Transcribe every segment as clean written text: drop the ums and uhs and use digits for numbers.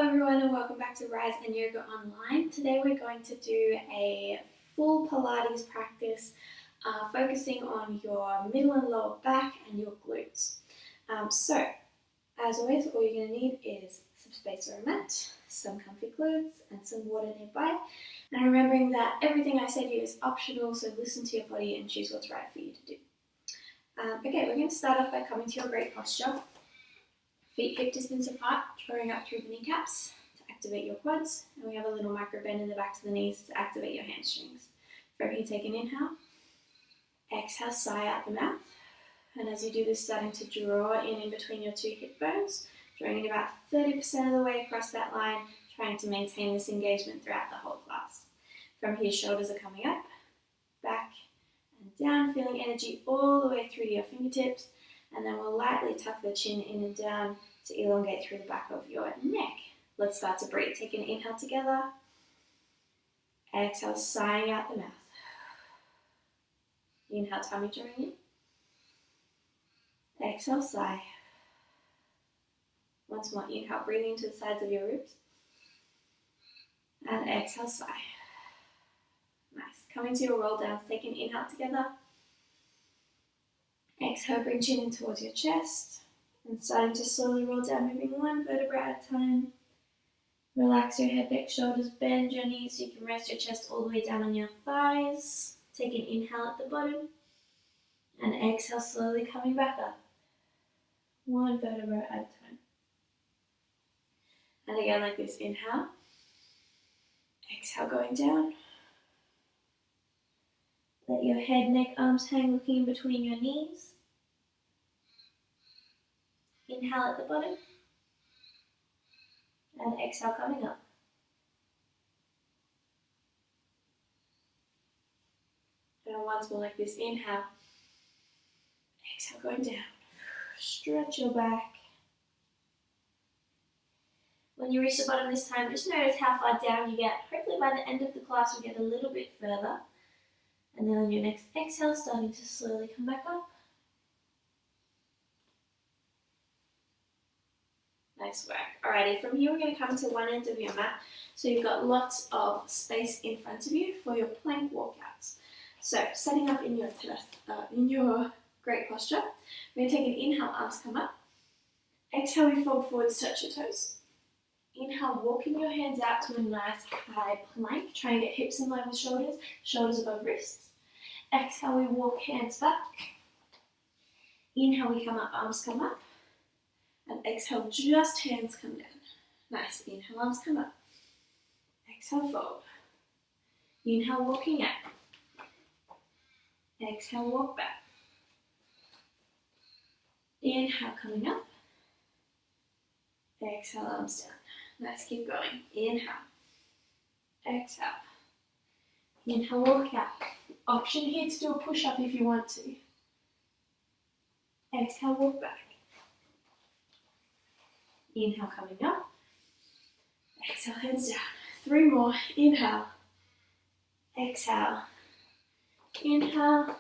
everyone and welcome back to Rise and Yoga Online. Today we're going to do a full Pilates practice focusing on your middle and lower back and your glutes. So, as always, all you're going to need is some space or a mat, some comfy clothes and some water nearby. And remembering that everything I said here is optional, so listen to your body and choose what's right for you to do. Okay, we're going to start off by coming to your great posture. Feet hip distance apart, drawing up through the kneecaps to activate your quads. And we have a little micro bend in the backs of the knees to activate your hamstrings. From here, take an inhale. Exhale, sigh out the mouth. And as you do this, starting to draw in between your two hip bones, drawing in about 30% of the way across that line, trying to maintain this engagement throughout the whole class. From here, shoulders are coming up, back and down, feeling energy all the way through to your fingertips. And then we'll lightly tuck the chin in and down to elongate through the back of your neck. Let's start to breathe. Take an inhale together. Exhale, sighing out the mouth. Inhale, tummy drawing in. Exhale, sigh. Once more, inhale, breathing to the sides of your ribs. And exhale, sigh. Nice. Coming to your roll downs, take an inhale together. Exhale, bring chin in towards your chest. And starting to slowly roll down, moving one vertebra at a time. Relax your head, neck, shoulders, bend your knees so you can rest your chest all the way down on your thighs. Take an inhale at the bottom. And exhale, slowly coming back up. One vertebra at a time. And again like this, inhale. Exhale, going down. Let your head, neck, arms hang, looking in between your knees. Inhale at the bottom. And exhale, coming up. And once more like this, inhale. Exhale, going down. Stretch your back. When you reach the bottom this time, just notice how far down you get. Hopefully by the end of the class, we get a little bit further. And then on your next exhale, starting to slowly come back up. Nice work. Alrighty, from here we're going to come to one end of your mat. So you've got lots of space in front of you for your plank walkouts. So setting up in your great posture, we're going to take an inhale, arms come up. Exhale, we fold forwards, touch your toes. Inhale, walking your hands out to a nice high plank. Try and get hips in line with shoulders, shoulders above wrists. Exhale, we walk hands back. Inhale, we come up, arms come up. And exhale, just hands come down. Nice. Inhale, arms come up. Exhale, fold. Inhale, walking out. Exhale, walk back. Inhale, coming up. Exhale, arms down. Nice, keep going. Inhale. Exhale. Inhale, walk out. Option here to do a push-up if you want to. Exhale, walk back. Inhale, coming up. Exhale, hands down. 3 more. Inhale. Exhale. Inhale.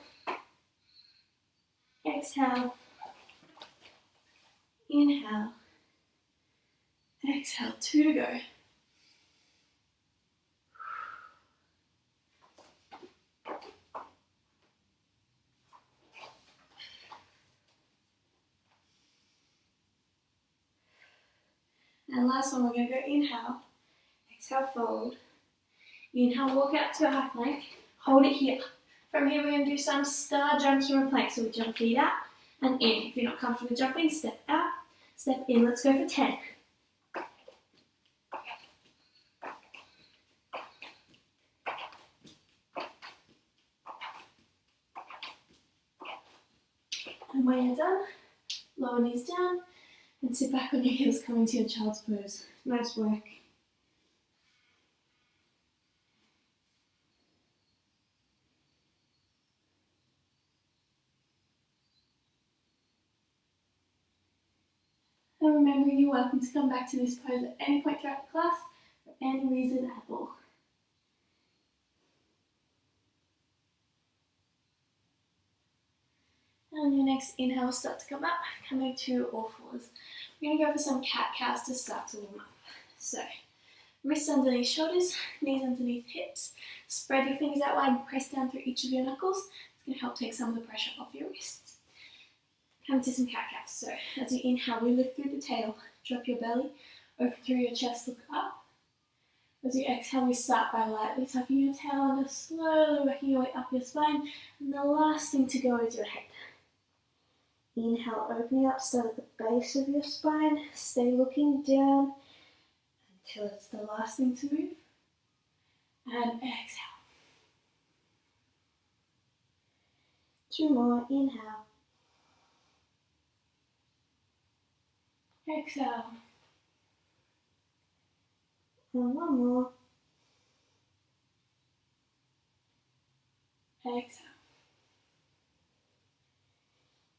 Exhale. Inhale. Exhale. 2 to go. And last one, we're going to go inhale, exhale, fold. Inhale, walk out to a high plank, hold it here. From here, we're going to do some star jumps from a plank. So we jump feet out and in. If you're not comfortable jumping, step out, step in. Let's go for 10. And when you're done, lower knees down. And sit back on your heels, coming to your child's pose. Nice work. And remember, you're welcome to come back to this pose at any point throughout the class, for any reason at all. And on your next inhale, start to come up, coming to all fours. We're going to go for some cat-cows to start to warm up. So, wrists underneath shoulders, knees underneath hips. Spread your fingers out wide and press down through each of your knuckles. It's going to help take some of the pressure off your wrists. Come to some cat-cows. So, as you inhale, we lift through the tail. Drop your belly, open through your chest, look up. As you exhale, we start by lightly tucking your tail under, slowly working your way up your spine. And the last thing to go is your head. Inhale, opening up, start at the base of your spine. Stay looking down until it's the last thing to move. And exhale. 2 more, inhale. Exhale. And 1 more. Exhale.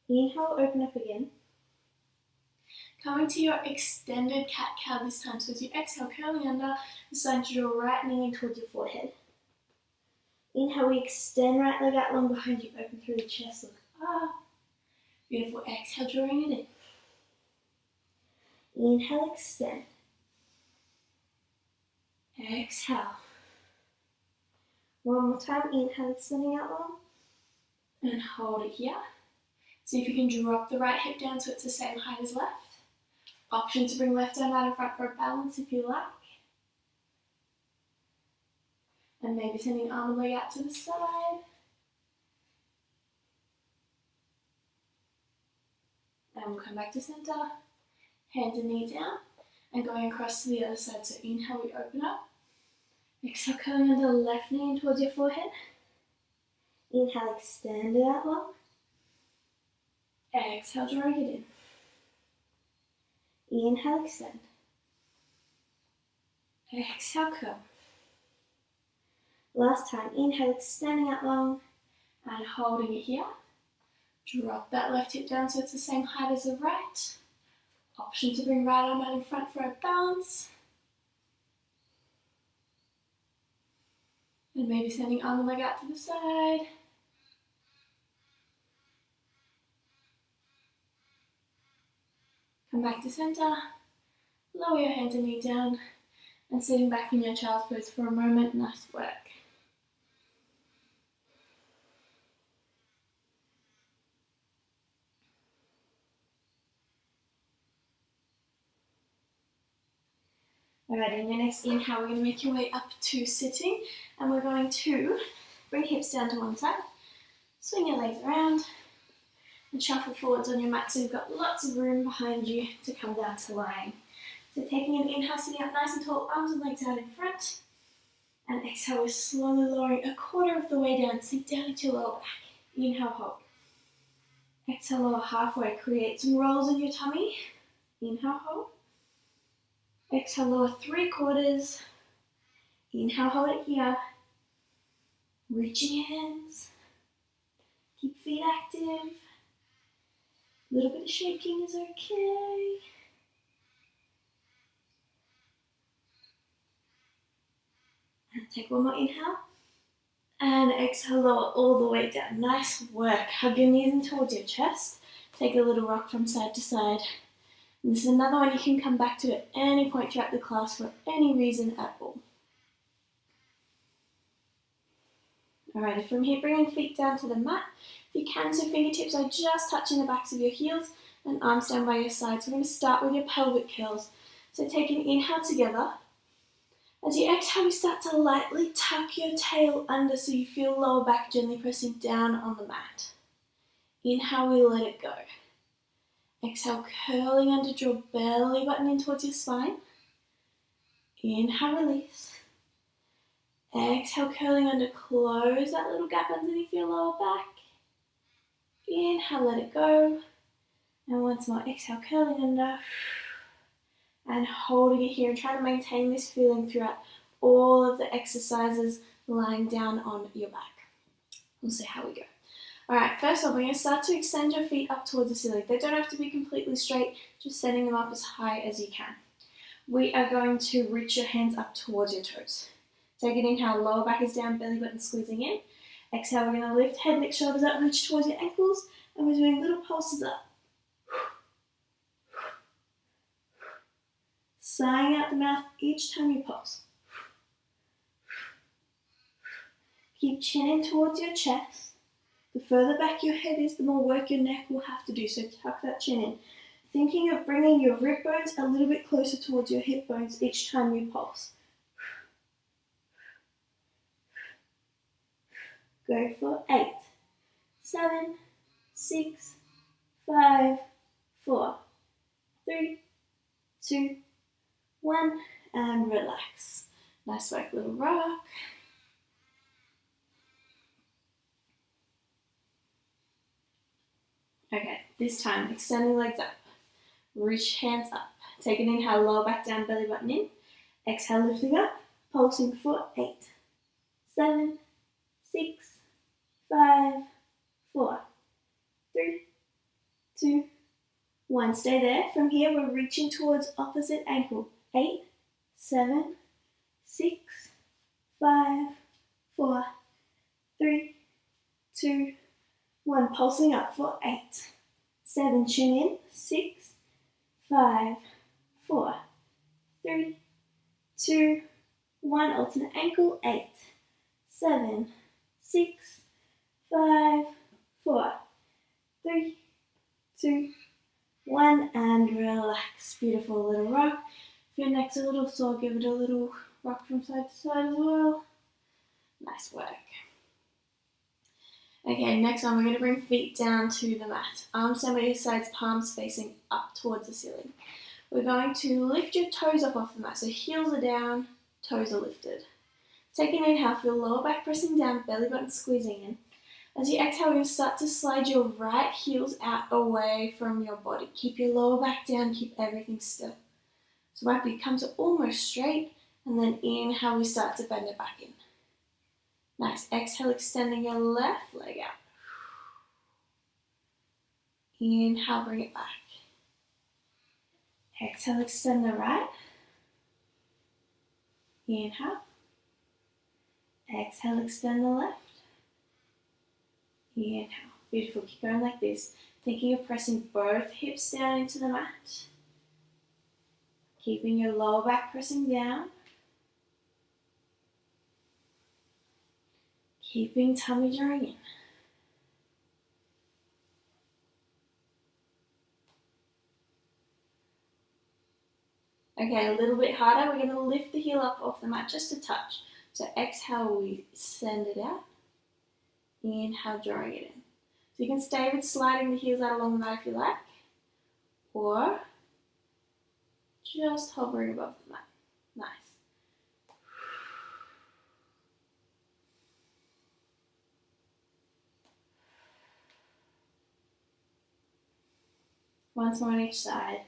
Inhale, open up again. Coming to your extended cat-cow this time. So as you exhale, curling under, decide to draw right knee in towards your forehead. Inhale, we extend right leg out long behind you, open through the chest, look up. Beautiful. Exhale, drawing it in. Inhale, extend. Exhale. 1 more time. Inhale, extending out long. And hold it here. See if you can drop the right hip down so it's the same height as left. Option to bring left arm out in front for a balance if you like. And maybe sending arm and leg out to the side. And we'll come back to center. Hand and knee down. And going across to the other side. So inhale, we open up. Exhale, curling under, left knee in towards your forehead. Inhale, extend it out long. Exhale, drag it in. Inhale, extend. Exhale, curl. Last time, inhale, extending out long and holding it here. Drop that left hip down so it's the same height as the right. Option to bring right arm out in front for a balance. And maybe sending arm and leg out to the side. Come back to center. Lower your hands and knee down. And sitting back in your child's pose for a moment. Nice work. Alright, in your next inhale, we're going to make your way up to sitting, and we're going to bring hips down to one side, swing your legs around, and shuffle forwards on your mat so you've got lots of room behind you to come down to lying. So taking an inhale, sitting up nice and tall, arms and legs out in front, and exhale, we're slowly lowering a quarter of the way down, sink down into your lower back. Inhale, hold. Exhale, lower halfway, create some rolls in your tummy. Inhale, hold. Exhale, lower 3/4. Inhale, hold it here. Reaching your hands. Keep feet active. A little bit of shaking is okay. And take 1 more inhale. And exhale, lower all the way down. Nice work. Hug your knees in towards your chest. Take a little rock from side to side. And this is another one you can come back to at any point throughout the class for any reason at all. Alrighty, from here, bringing feet down to the mat. If you can, so fingertips are just touching the backs of your heels and arms down by your sides. We're going to start with your pelvic curls. So take an inhale together. As you exhale, you start to lightly tuck your tail under so you feel lower back gently pressing down on the mat. Inhale, we let it go. Exhale, curling under, draw belly button in towards your spine. Inhale, release. Exhale, curling under, close that little gap underneath your lower back. Inhale, let it go. And once more, exhale, curling under. And holding it here and trying to maintain this feeling throughout all of the exercises lying down on your back. We'll see how we go. Alright, first off, we're going to start to extend your feet up towards the ceiling. They don't have to be completely straight, just setting them up as high as you can. We are going to reach your hands up towards your toes. Take an inhale, lower back is down, belly button squeezing in. Exhale, we're going to lift head, neck, shoulders up, reach towards your ankles, and we're doing little pulses up. sighing out the mouth each time you pulse. Keep chin in towards your chest. The further back your head is, the more work your neck will have to do, so tuck that chin in. Thinking of bringing your rib bones a little bit closer towards your hip bones each time you pulse. Go for 8, 7, 6, 5, 4, 3, 2, 1, and relax. Nice work, little rock. Okay, this time, extending legs up. Reach hands up. Take an inhale, lower back down, belly button in. Exhale, lifting up, pulsing for 8, 7, 6, 5, 4, 3, 2, 1. Stay there. From here, we're reaching towards opposite ankle. 8, 7, 6, 5, 4, 3, 2, 1. Pulsing up for 8, 7. Chin in. 6, 5, 4, 3, 2, 1. Alternate ankle. 8, 7, 6, 5, 4, 3, 2, 1, and relax. Beautiful little rock. If your neck's a little sore, give it a little rock from side to side as well. Nice work. Okay, next one, we're going to bring feet down to the mat. Arms down by your sides, palms facing up towards the ceiling. We're going to lift your toes up off the mat. So heels are down, toes are lifted. Take an inhale, feel lower back pressing down, belly button squeezing in. As you exhale, you'll start to slide your right heels out away from your body. Keep your lower back down, keep everything still. So right beat comes almost straight, and then inhale, we start to bend it back in. Nice. Exhale, extending your left leg out. Inhale, bring it back. Exhale, extend the right. Inhale. Exhale, extend the left. Inhale. Beautiful. Keep going like this. Thinking of pressing both hips down into the mat. Keeping your lower back pressing down. Keeping tummy drawing in. Okay, a little bit harder. We're going to lift the heel up off the mat just a touch. So exhale, we send it out. Inhale, drawing it in. So you can stay with sliding the heels out along the mat if you like. Or just hovering above the mat. Nice. Once more on each side.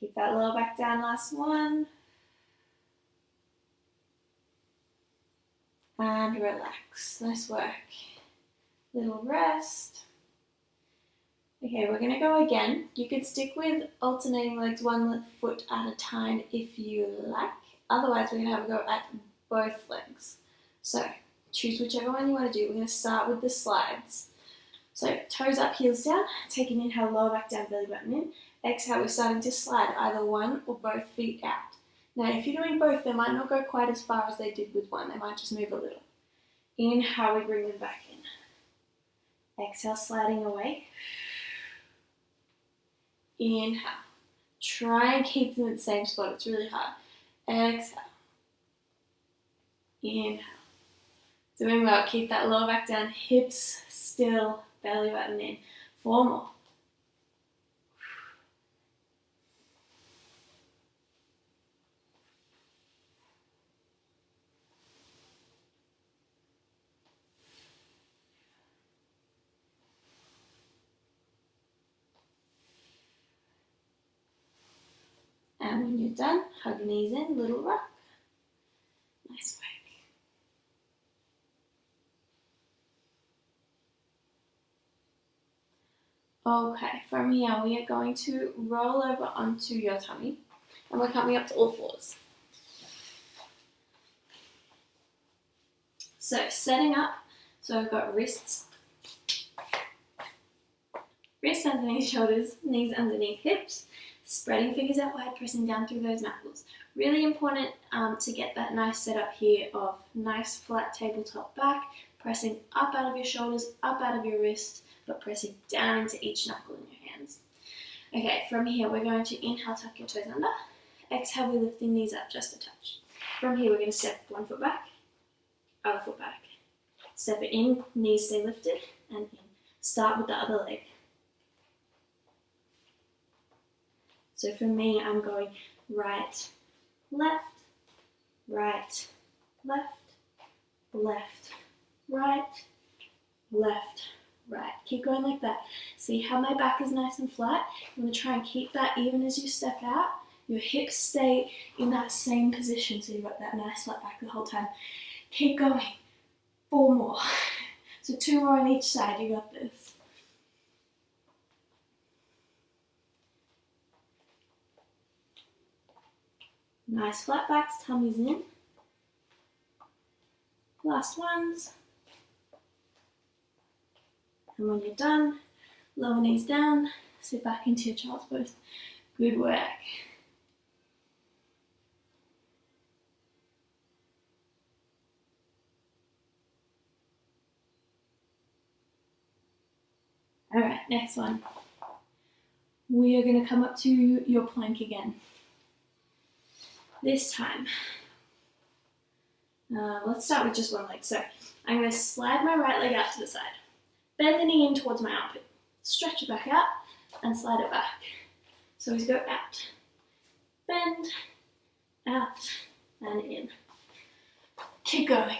Keep that lower back down, last one. And relax. Nice work. Little rest. Okay, we're going to go again. You could stick with alternating legs one foot at a time if you like. Otherwise, we're going to have a go at both legs. So, choose whichever one you want to do. We're going to start with the slides. So, toes up, heels down. Take an inhale, lower back down, belly button in. Exhale, we're starting to slide either one or both feet out. Now, if you're doing both, they might not go quite as far as they did with one. They might just move a little. Inhale, we bring them back in. Exhale, sliding away. Inhale. Try and keep them at the same spot. It's really hard. Exhale. Inhale. Doing well. Keep that lower back down. Hips still. Belly button in. 4 more. And when you're done, hug knees in, little rock. Nice work. Okay, from here we are going to roll over onto your tummy and we're coming up to all fours. So setting up, so I've got wrists underneath shoulders, knees underneath hips, spreading fingers out wide, pressing down through those knuckles. Really important to get that nice setup here of nice flat tabletop back, pressing up out of your shoulders, up out of your wrists, but pressing down into each knuckle in your hands. Okay, from here we're going to inhale, tuck your toes under. Exhale, we're lifting knees up just a touch. From here we're going to step one foot back, other foot back. Step it in, knees stay lifted, and in. Start with the other leg. So for me, I'm going right, left, right, left, left, right, left, right. Keep going like that. See how my back is nice and flat? You want to try and keep that even as you step out. Your hips stay in that same position, so you've got that nice flat back the whole time. Keep going. 4 more. So 2 more on each side. You got this. Nice flat backs, tummies in. Last ones. And when you're done, lower knees down, sit back into your child's pose. Good work. All right, next one. We are going to come up to your plank again. This time, let's start with just one leg. So I'm going to slide my right leg out to the side. Bend the knee in towards my armpit. Stretch it back out and slide it back. So we go out, bend, out, and in. Keep going.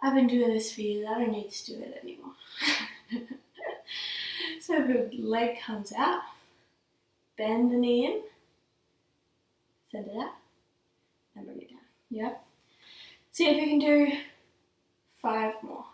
I've been doing this for years. I don't need to do it anymore. So the leg comes out, bend the knee in, send it out, and bring it down. Yep. See if you can do 5 more.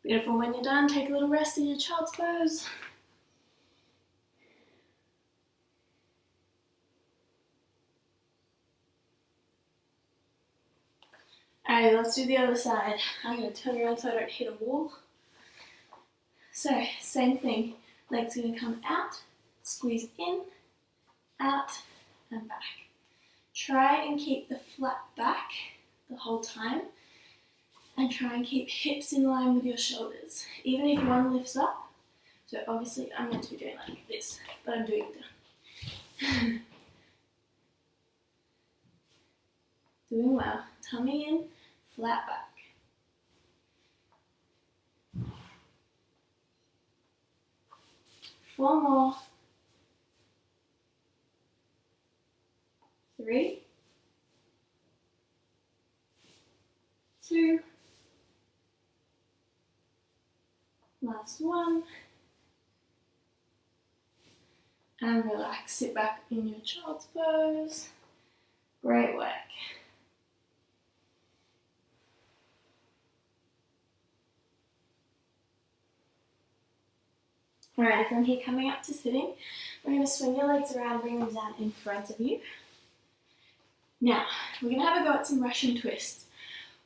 Beautiful. When you're done, take a little rest in your child's pose. Alright, let's do the other side. I'm going to turn around so I don't hit a wall. So, same thing. Legs are going to come out, squeeze in, out, and back. Try and keep the flat back the whole time. And try and keep hips in line with your shoulders, even if one lifts up. So obviously I'm meant to be doing like this, but I'm doing it. Doing well. Tummy in, flat back. Four more. 3, 2, last one, and relax. Sit back in your child's pose. Great work. Alright, from here coming up to sitting, we're going to swing your legs around, bring them down in front of you. Now, we're going to have a go at some Russian twists.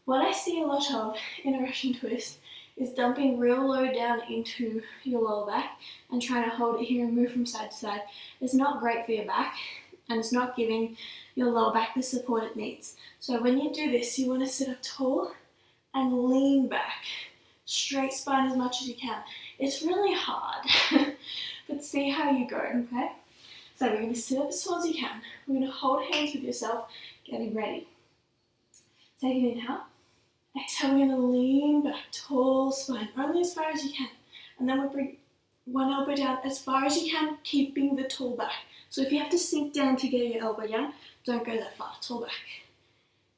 What I see a lot of in a Russian twist is dumping real low down into your lower back and trying to hold it here and move from side to side. It's not great for your back and it's not giving your lower back the support it needs. So when you do this, you want to sit up tall and lean back. Straight spine as much as you can. It's really hard, but see how you go, okay? So we're going to sit up as tall as you can. We're going to hold hands with yourself, getting ready. Take an inhale. Exhale, we're going to lean back, tall spine, only as far as you can. And then we'll bring one elbow down as far as you can, keeping the tall back. So if you have to sink down to get your elbow down, don't go that far, tall back.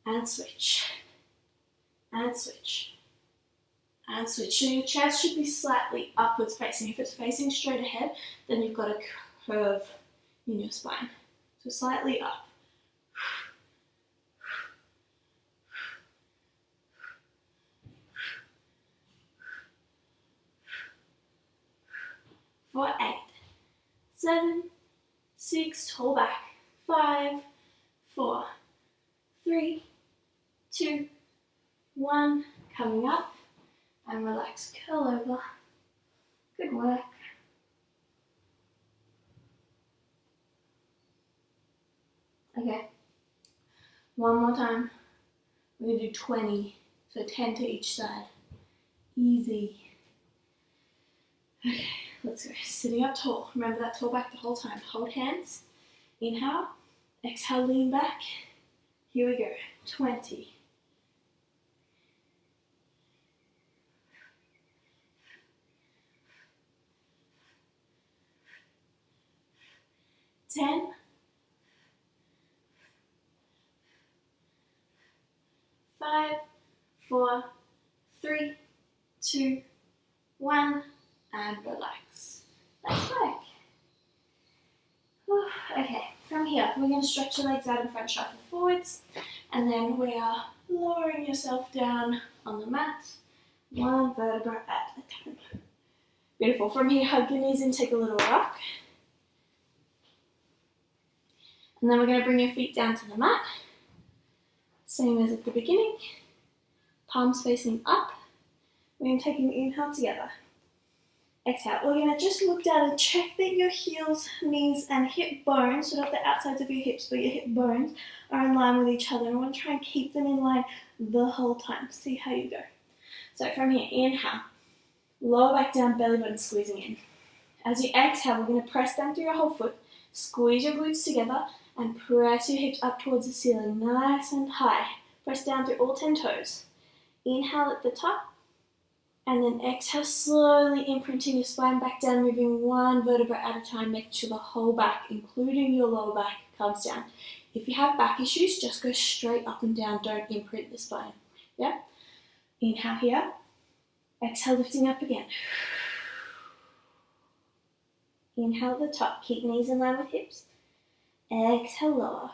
And switch. And switch. And switch. So your chest should be slightly upwards facing. If it's facing straight ahead, then you've got a curve in your spine. So slightly up. 4, 3, 2, 1. Coming up and relax, curl over. Good work. Okay, one more time. We're going to do 20, so 10 to each side. Easy. Okay, let's go. Sitting up tall. Remember that tall back the whole time. Hold hands. Inhale. Exhale, lean back. Here we go. 20. 10. 5, 4, 3, 2, 1, and relax. That's back. Okay, from here, we're going to stretch your legs out in front, shuffle forwards, and then we are lowering yourself down on the mat, one vertebra at a time. Beautiful. From here, hug your knees and take a little rock. And then we're going to bring your feet down to the mat. Same as at the beginning. Palms facing up. We're going to take an inhale together. Exhale. We're going to just look down and check that your heels, knees, and hip bones, so not the outsides of your hips, but your hip bones, are in line with each other. I want to try and keep them in line the whole time. See how you go. So from here, inhale. Lower back down, belly button squeezing in. As you exhale, we're going to press down through your whole foot, squeeze your glutes together, and press your hips up towards the ceiling, nice and high. Press down through all 10 toes. Inhale at the top, and then exhale, slowly imprinting your spine back down, moving one vertebra at a time, making sure the whole back, including your lower back, comes down. If you have back issues, just go straight up and down, don't imprint the spine. Yeah? Inhale here, exhale, lifting up again. Inhale at the top, keep knees in line with hips. Exhale, lower.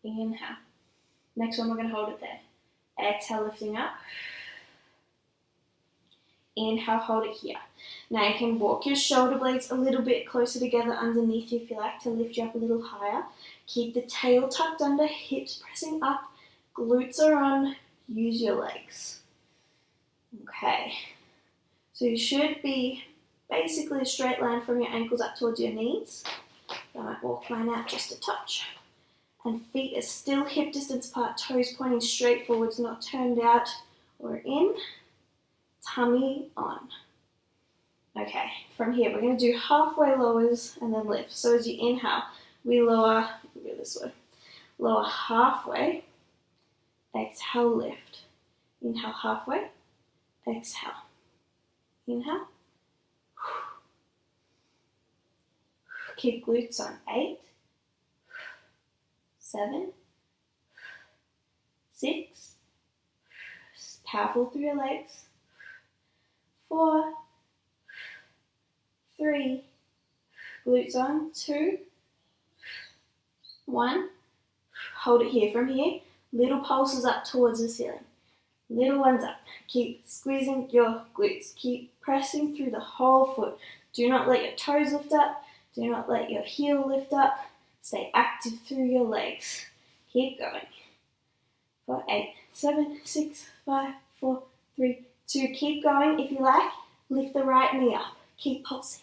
Inhale. Next one, we're going to hold it there. Exhale, lifting up. Inhale, hold it here. Now you can walk your shoulder blades a little bit closer together underneath you if you like, to lift you up a little higher. Keep the tail tucked under, hips pressing up, glutes are on, use your legs. Okay. So you should be basically a straight line from your ankles up towards your knees. I might walk mine out just a touch. And feet are still hip distance apart, toes pointing straight forwards, not turned out or in. Tummy on. Okay, from here we're going to do halfway lowers and then lift. So as you inhale, we lower, go this way, lower halfway, exhale, lift. Inhale halfway, exhale. Inhale. Keep glutes on. 8, 7, 6, powerful through your legs. 4, 3, glutes on. 2, 1. Hold it here. From here, little pulses up towards the ceiling. Little ones up. Keep squeezing your glutes. Keep pressing through the whole foot. Do not let your toes lift up. Do not let your heel lift up. Stay active through your legs. Keep going. For 8, 7, 6, 5, 4, 3, 2. Keep going. If you like, lift the right knee up. Keep pulsing.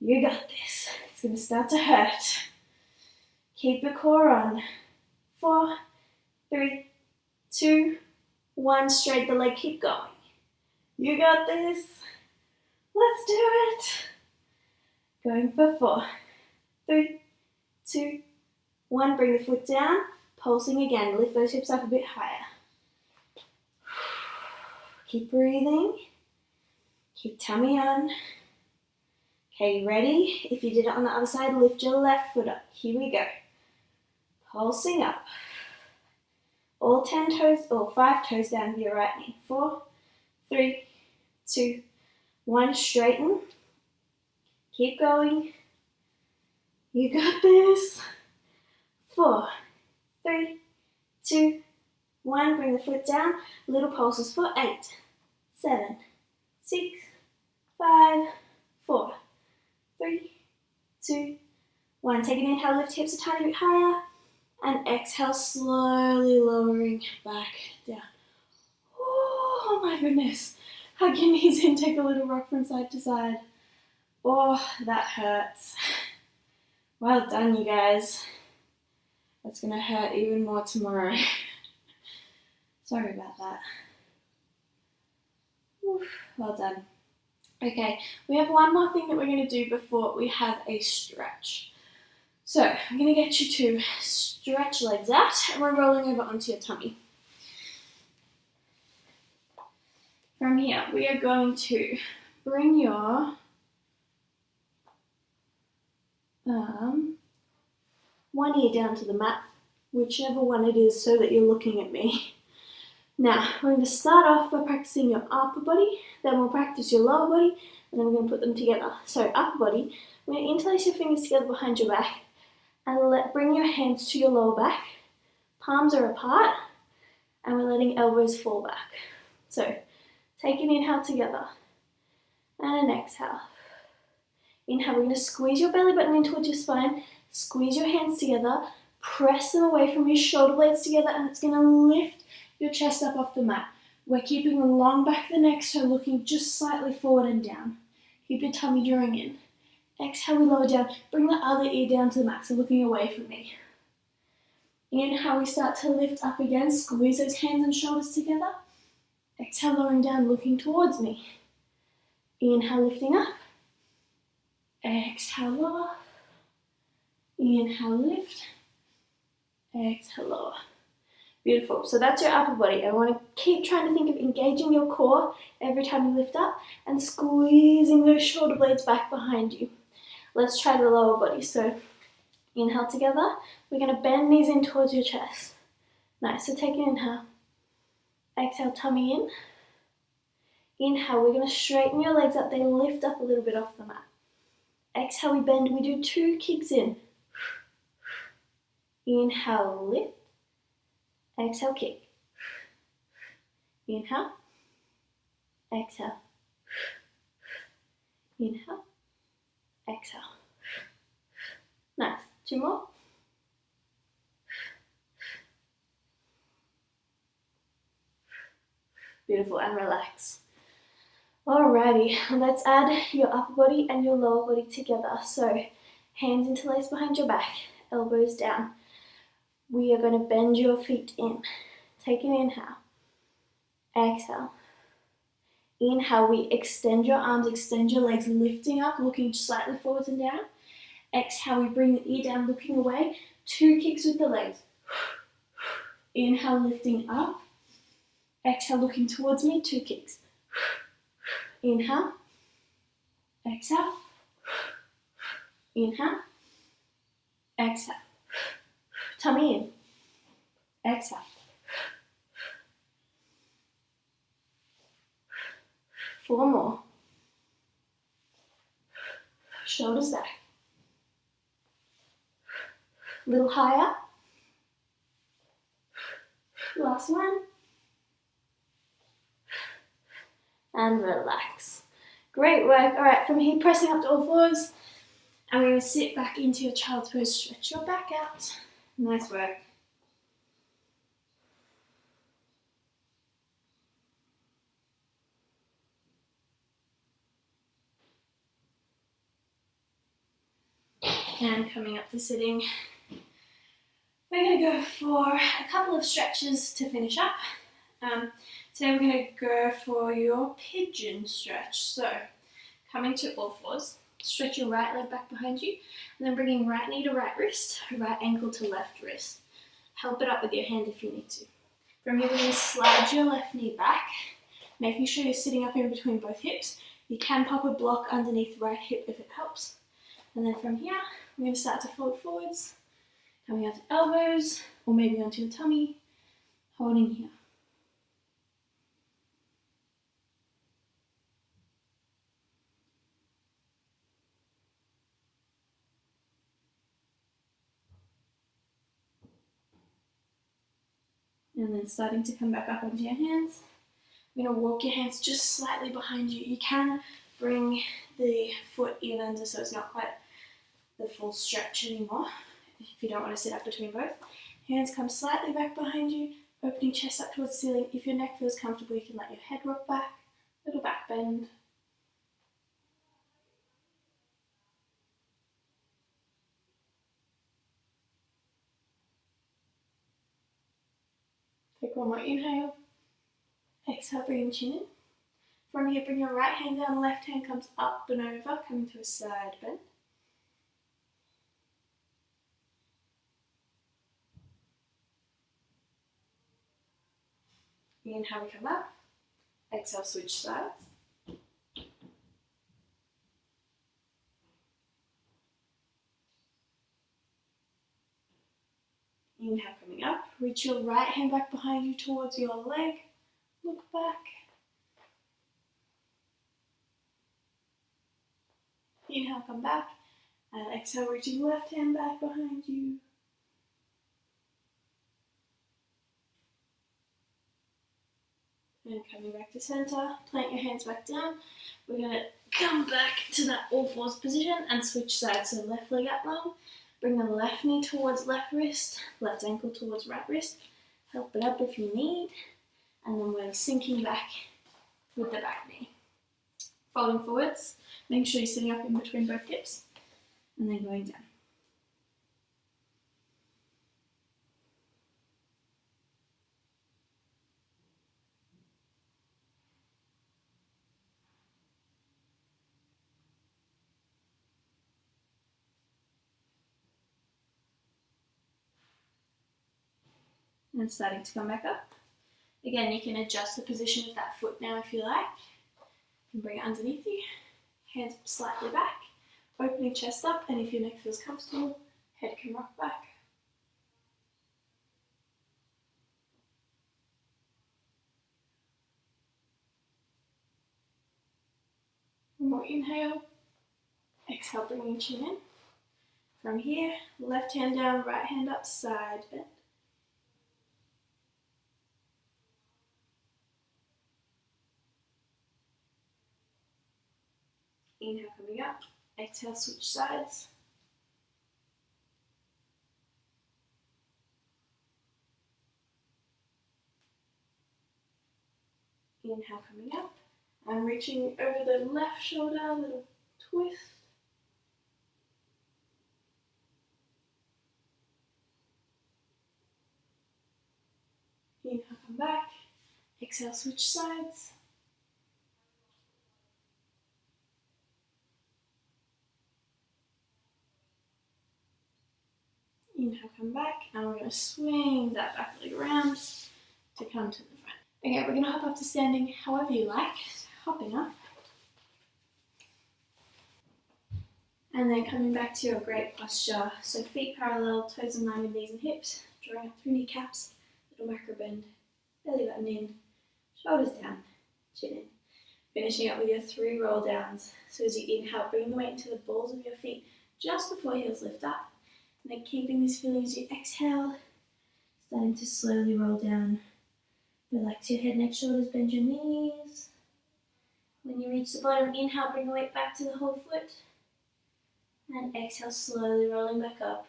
You got this. It's going to start to hurt. Keep your core on. 4, 3, 2, 1. Straight the leg. Keep going. You got this. Let's do it. Going for 4, 3, 2, 1. Bring the foot down. Pulsing again. Lift those hips up a bit higher. Keep breathing. Keep tummy on. Okay, ready? If you did it on the other side, lift your left foot up. Here we go. Pulsing up. All 10 toes, or 5 toes down to your right knee. 4, 3, 2, 1. Straighten. Keep going. You got this. 4, 3, 2, 1. Bring the foot down. Little pulses for 8, 7, 6, 5, 4, 3, 2, 1, take an inhale, lift hips a tiny bit higher, and exhale, slowly lowering back down. Oh my goodness. Hug your knees in, take a little rock from side to side. Oh, that hurts. Well done, you guys. That's gonna hurt even more tomorrow. Sorry about that. Oof, well done. Okay, we have one more thing that we're gonna do before we have a stretch. So, I'm gonna get you to stretch legs out, and we're rolling over onto your tummy. From here, we are going to bring your one ear down to the mat, whichever one it is, so that you're looking at me. Now, we're going to start off by practicing your upper body, then we'll practice your lower body, and then we're going to put them together. So, upper body, we're going to interlace your fingers together behind your back, and bring your hands to your lower back. Palms are apart, and we're letting elbows fall back. So, take an inhale together, and an exhale. Inhale, we're going to squeeze your belly button in towards your spine, squeeze your hands together, press them away from your shoulder blades together, and it's going to lift your chest up off the mat. We're keeping the long back of the neck, so looking just slightly forward and down. Keep your tummy drawing in. Exhale, we lower down. Bring the other ear down to the mat, so looking away from me. Inhale, we start to lift up again, squeeze those hands and shoulders together. Exhale, lowering down, looking towards me. Inhale, lifting up. Exhale, lower. Inhale, lift. Exhale, lower. Beautiful. So that's your upper body. I want to keep trying to think of engaging your core every time you lift up and squeezing those shoulder blades back behind you. Let's try the lower body. So inhale together. We're going to bend knees in towards your chest. Nice. So take an inhale. Exhale, tummy in. Inhale, we're going to straighten your legs up. They lift up a little bit off the mat. Exhale, we bend. We do 2 kicks in. Inhale, lift. Exhale, kick. Inhale. Exhale. Inhale. Exhale. Nice. 2 more. Beautiful, and relax. Alrighty, let's add your upper body and your lower body together. So, hands interlaced behind your back, elbows down. We are going to bend your feet in. Take an inhale. Exhale. Inhale, we extend your arms, extend your legs, lifting up, looking slightly forwards and down. Exhale, we bring the ear down, looking away. 2 kicks with the legs. Inhale, lifting up. Exhale, looking towards me. 2 kicks. Inhale. Exhale. Inhale. Exhale. Tummy in. Exhale. Four more. Shoulders back. A little higher. Last one. And relax. Great work. All right, from here, pressing up to all fours. And we're going to sit back into your child's pose. Stretch your back out. Nice work. And coming up to sitting, we're going to go for a couple of stretches to finish up. Today we're going to go for your pigeon stretch. So, coming to all fours, stretch your right leg back behind you, and then bringing right knee to right wrist, right ankle to left wrist. Help it up with your hand if you need to. From here, we're going to slide your left knee back, making sure you're sitting up in between both hips. You can pop a block underneath the right hip if it helps. And then from here, we're going to start to fold forwards, coming out to elbows, or maybe onto your tummy, holding here. And then starting to come back up onto your hands. You're going to walk your hands just slightly behind you. You can bring the foot in under so it's not quite the full stretch anymore. If you don't want to sit up between both, hands come slightly back behind you, opening chest up towards the ceiling. If your neck feels comfortable, you can let your head rock back, little back bend. Take one more inhale. Exhale, bring chin in. From here, bring your right hand down, left hand comes up and over, coming to a side bend. Inhale, we come up. Exhale, switch sides. Inhale, coming up. Reach your right hand back behind you towards your leg. Look back. Inhale, come back. And exhale, reaching left hand back behind you. And coming back to center. Plant your hands back down. We're going to come back to that all fours position and switch sides. So left leg up long. Bring the left knee towards left wrist, left ankle towards right wrist. Help it up if you need. And then we're sinking back with the back knee. Folding forwards. Make sure you're sitting up in between both hips. And then going down. And starting to come back up. Again, you can adjust the position of that foot now if you like. You can bring it underneath you. Hands slightly back. Opening chest up, and if your neck feels comfortable, head can rock back. One more inhale. Exhale, bringing chin in. From here, left hand down, right hand up, side bend. Inhale, coming up. Exhale, switch sides. Inhale, coming up. I'm reaching over the left shoulder, a little twist. Inhale, come back. Exhale, switch sides. Inhale, come back, and we're going to swing that back leg around to come to the front. Okay, we're going to hop up to standing however you like. So hopping up. And then coming back to your great posture. So feet parallel, toes in line with knees and hips. Drawing up through kneecaps, little macro bend, belly button in, shoulders down, chin in. Finishing up with your 3 roll downs. So as you inhale, bring the weight into the balls of your feet just before heels lift up. And then keeping this feeling as you exhale, starting to slowly roll down. Relax your head, neck, shoulders, bend your knees. When you reach the bottom, inhale, bring the weight back to the whole foot. And exhale, slowly rolling back up.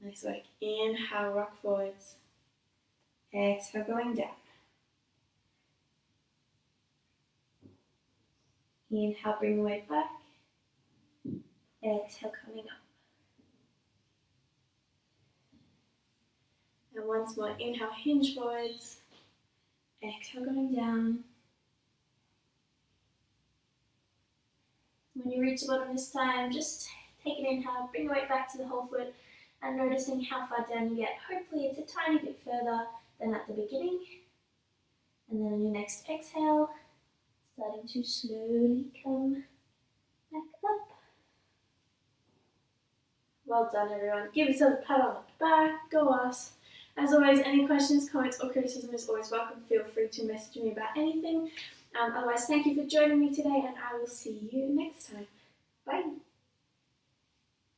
Nice work. Inhale, rock forwards. Exhale, going down. Inhale, bring the weight back. Exhale, coming up. And once more, inhale, hinge forwards. Exhale, going down. When you reach the bottom this time, just take an inhale, bring the weight back to the whole foot, and noticing how far down you get. Hopefully it's a tiny bit further than at the beginning. And then on your next exhale, starting to slowly come back up. Well done, everyone. Give yourself a pat on the back. Go us. As always, any questions, comments, or criticism is always welcome. Feel free to message me about anything. Otherwise, thank you for joining me today, and I will see you next time. Bye.